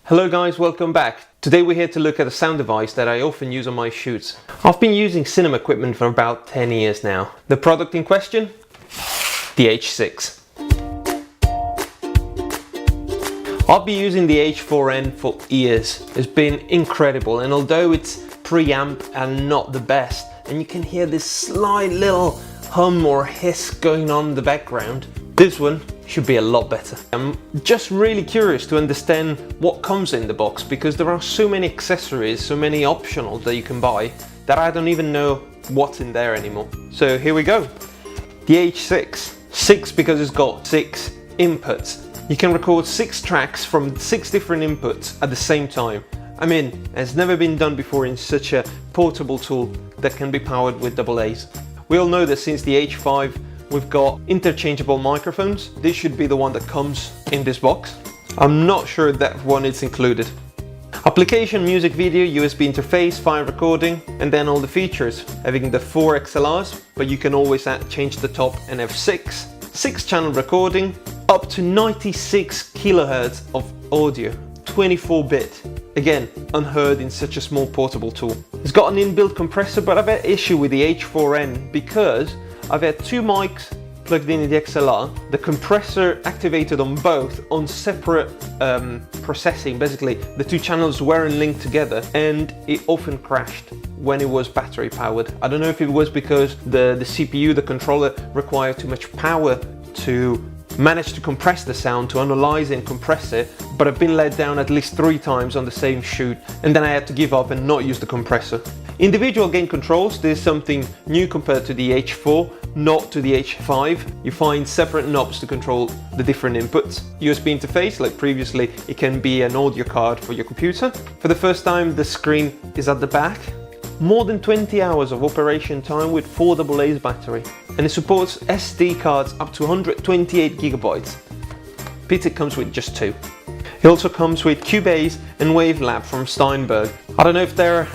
Hello guys, welcome back. Today we're here to look at a sound device that I often use on my shoots. I've been using cinema equipment for about 10 years now. The product in question? The H6. I've been using the H4n for years. It's been incredible, and although it's preamp and not the best, and you can hear this slight little hum or hiss going on in the background, this one should be a lot better. I'm just really curious to understand what comes in the box, because there are so many accessories, so many optionals that you can buy that I don't even know what's in there anymore. So here we go. The H6. 6 because it's got 6 inputs. You can record 6 tracks from 6 different inputs at the same time. I mean, it's never been done before in such a portable tool that can be powered with AA's. We all know that since the H5 we've got interchangeable microphones. This should be the one that comes in this box. I'm not sure that one is included. Application, music, video, USB interface, file recording, and then all the features. Having the 4 XLRs, but you can always change the top and have 6. 6-channel recording, up to 96 kilohertz of audio, 24-bit. Again, unheard in such a small portable tool. It's got an inbuilt compressor, but I've had issue with the H4n because I've had 2 mics plugged in the XLR, the compressor activated on both on separate processing. Basically, the 2 channels weren't linked together and it often crashed when it was battery powered. I don't know if it was because the CPU, the controller, required too much power to manage to compress the sound, to analyze and compress it, but I've been let down at least 3 times on the same shoot, and then I had to give up and not use the compressor. Individual gain controls, there's something new compared to the H4, not to the H5. You find separate knobs to control the different inputs. USB interface, like previously, it can be an audio card for your computer. For the first time, the screen is at the back. More than 20 hours of operation time with 4 AA's battery. And it supports SD cards up to 128 gigabytes. Pity it comes with just 2. It also comes with Cubase and Wavelab from Steinberg. I don't know if they're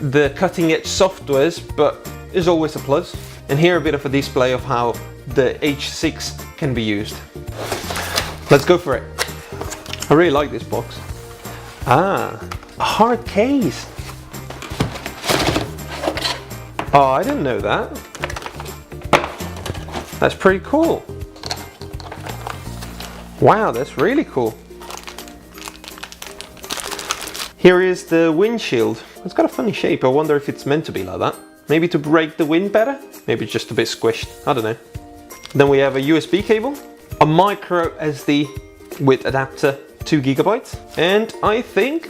the cutting edge softwares, but it's always a plus. And here a bit of a display of how the H6 can be used. Let's go for it. I really like this box. A hard case. Oh, I didn't know that. That's pretty cool. Wow, that's really cool. Here is the windshield. It's got a funny shape. I wonder if it's meant to be like that. Maybe to break the wind better? Maybe it's just a bit squished. I don't know. Then we have a USB cable, a micro SD with adapter, 2 gigabytes. And I think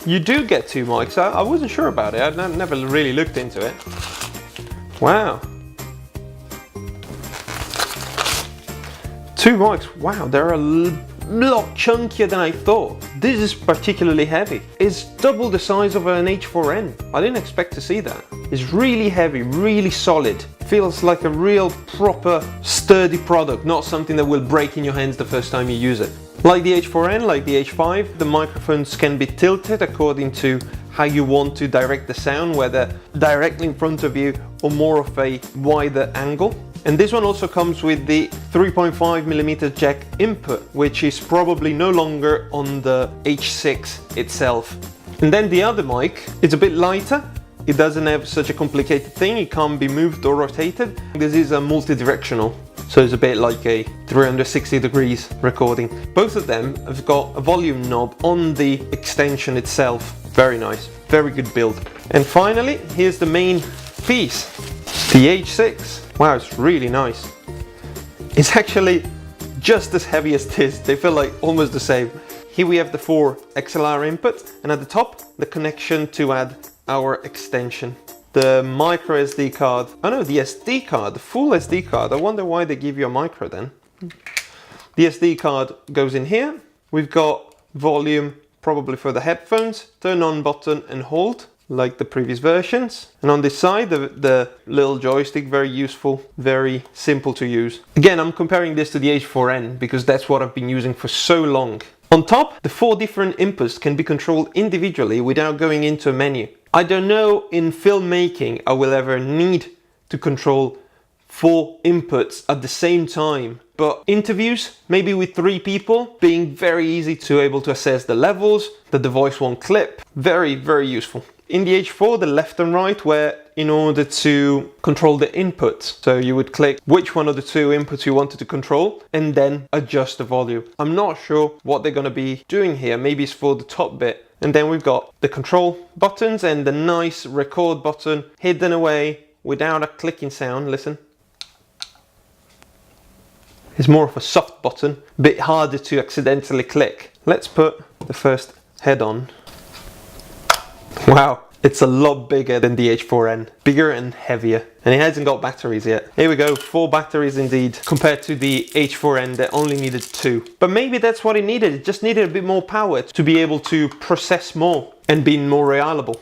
you do get 2 mics. I wasn't sure about it. I never really looked into it. Wow. 2 mics. Wow, they're a lot chunkier than I thought. This is particularly heavy. It's double the size of an H4n. I didn't expect to see that. It's really heavy, really solid. Feels like a real proper sturdy product, not something that will break in your hands the first time you use it. Like the H4n, like the H5, the microphones can be tilted according to how you want to direct the sound, whether directly in front of you or more of a wider angle. And this one also comes with the 3.5mm jack input, which is probably no longer on the H6 itself. And then the other mic is a bit lighter. It doesn't have such a complicated thing. It can't be moved or rotated. This is a multi-directional, so it's a bit like a 360 degrees recording. Both of them have got a volume knob on the extension itself. Very nice, very good build. And finally, here's the main piece, the H6. Wow, it's really nice. It's actually just as heavy as this. They feel like almost the same. Here we have the 4 XLR inputs, and at the top, the connection to add our extension. The micro SD card. Oh no, the SD card, the full SD card. I wonder why they give you a micro then. The SD card goes in here. We've got volume, probably for the headphones, turn on button and hold, like the previous versions. And on this side, the little joystick, very useful, very simple to use. Again, I'm comparing this to the H4n because that's what I've been using for so long. On top, the 4 different inputs can be controlled individually without going into a menu. I don't know in filmmaking I will ever need to control 4 inputs at the same time, but interviews, maybe with 3 people, being very easy to able to assess the levels, that the voice won't clip. Very, very useful. In the H4, the left and right were in order to control the inputs. So you would click which one of the 2 inputs you wanted to control and then adjust the volume. I'm not sure what they're going to be doing here. Maybe it's for the top bit. And then we've got the control buttons and the nice record button hidden away without a clicking sound. Listen. It's more of a soft button, a bit harder to accidentally click. Let's put the first head on. Wow, it's a lot bigger than the H4n, bigger and heavier, and it hasn't got batteries yet. Here we go, 4 batteries indeed, compared to the H4n that only needed 2. But maybe that's what it needed, it just needed a bit more power to be able to process more and be more reliable.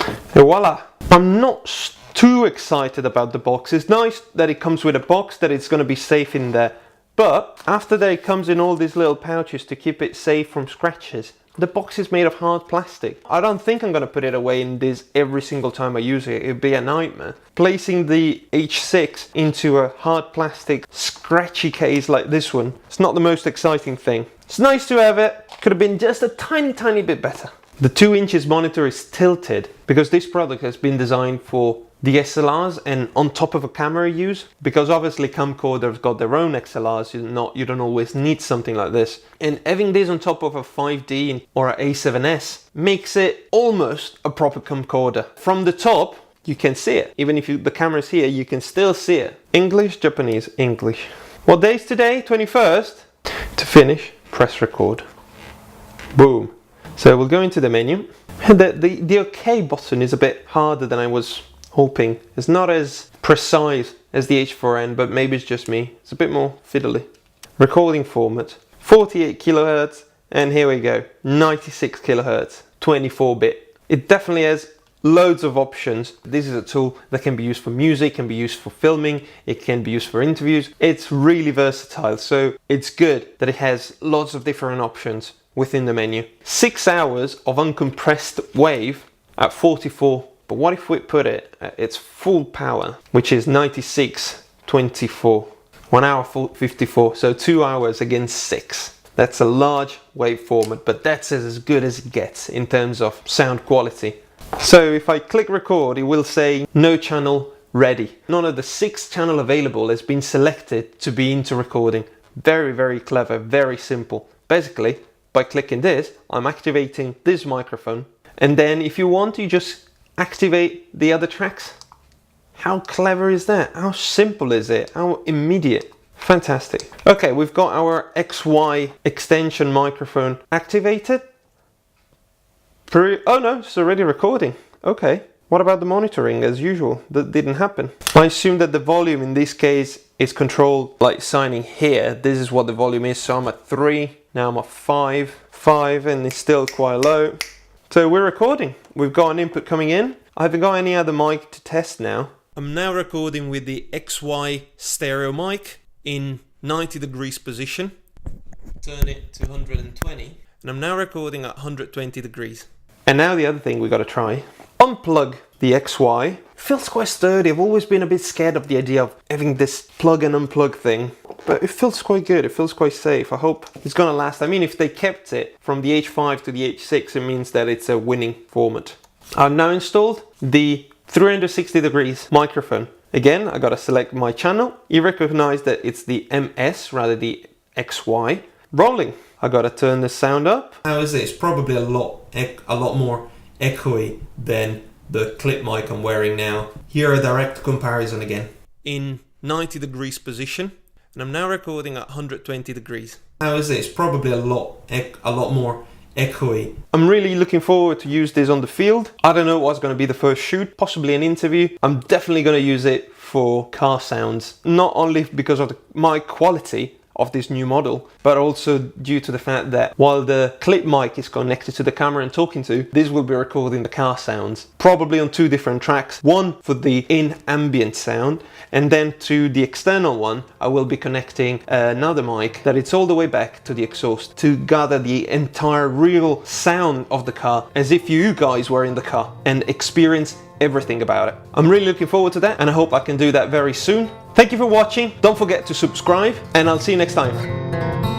And voila! I'm not too excited about the box. It's nice that it comes with a box, that it's going to be safe in there. But after that it comes in all these little pouches to keep it safe from scratches. The box is made of hard plastic. I don't think I'm going to put it away in this every single time I use it. It'd be a nightmare. Placing the H6 into a hard plastic scratchy case like this one, it's not the most exciting thing. It's nice to have it. Could have been just a tiny bit better. The 2" monitor is tilted because this product has been designed for the SLRs and on top of a camera use, because obviously camcorders got their own XLRs. You don't always need something like this, and having this on top of a 5D or a A7S makes it almost a proper camcorder. From the top you can see it, even if the camera's here you can still see it. English, Japanese, English. What day is today? 21st. To finish, press record. Boom. So we'll go into the menu. The OK button is a bit harder than I was hoping. It's not as precise as the H4n, but maybe it's just me. It's a bit more fiddly. Recording format, 48 kilohertz, and here we go, 96 kilohertz, 24-bit. It definitely has loads of options. This is a tool that can be used for music, can be used for filming, it can be used for interviews. It's really versatile, so it's good that it has lots of different options within the menu. 6 hours of uncompressed wave at 44. But what if we put it at its full power, which is 96/24, 1 hour 54, so 2 hours against 6. That's a large wave format, but that's as good as it gets in terms of sound quality. So if I click record, it will say no channel ready. None of the 6 channel available has been selected to be into recording. Very clever, very simple. Basically, by clicking this, I'm activating this microphone, and then if you want, you just activate the other tracks. How clever is that? How simple is it? How immediate? Fantastic. Okay, we've got our XY extension microphone activated. Oh no, it's already recording. Okay. What about the monitoring as usual? That didn't happen. I assume that the volume in this case is controlled like signing here. This is what the volume is. So I'm at 3, now I'm at 5, and it's still quite low. So we're recording. We've got an input coming in. I haven't got any other mic to test now. I'm now recording with the XY stereo mic in 90 degrees position. Turn it to 120. And I'm now recording at 120 degrees. And now the other thing we got to try. Unplug the XY. It feels quite sturdy. I've always been a bit scared of the idea of having this plug and unplug thing. But it feels quite good, it feels quite safe. I hope it's gonna last. I mean, if they kept it from the H5 to the H6, it means that it's a winning format. I've now installed the 360 degrees microphone. Again, I gotta select my channel. You recognize that it's the MS rather the XY. Rolling. I gotta turn the sound up. How is this? Probably a lot more echoey than the clip mic I'm wearing now. Here a direct comparison again. In 90 degrees position. And I'm now recording at 120 degrees. How is this? Probably a lot more echoey. I'm really looking forward to use this on the field. I don't know what's going to be the first shoot, possibly an interview. I'm definitely going to use it for car sounds, not only because of the mic quality of this new model, but also due to the fact that while the clip mic is connected to the camera and talking to, this will be recording the car sounds, probably on 2 different tracks, one for the in-ambient sound, and then to the external one I will be connecting another mic that it's all the way back to the exhaust to gather the entire real sound of the car as if you guys were in the car and experience everything about it. I'm really looking forward to that, and I hope I can do that very soon. Thank you for watching. Don't forget to subscribe, and I'll see you next time.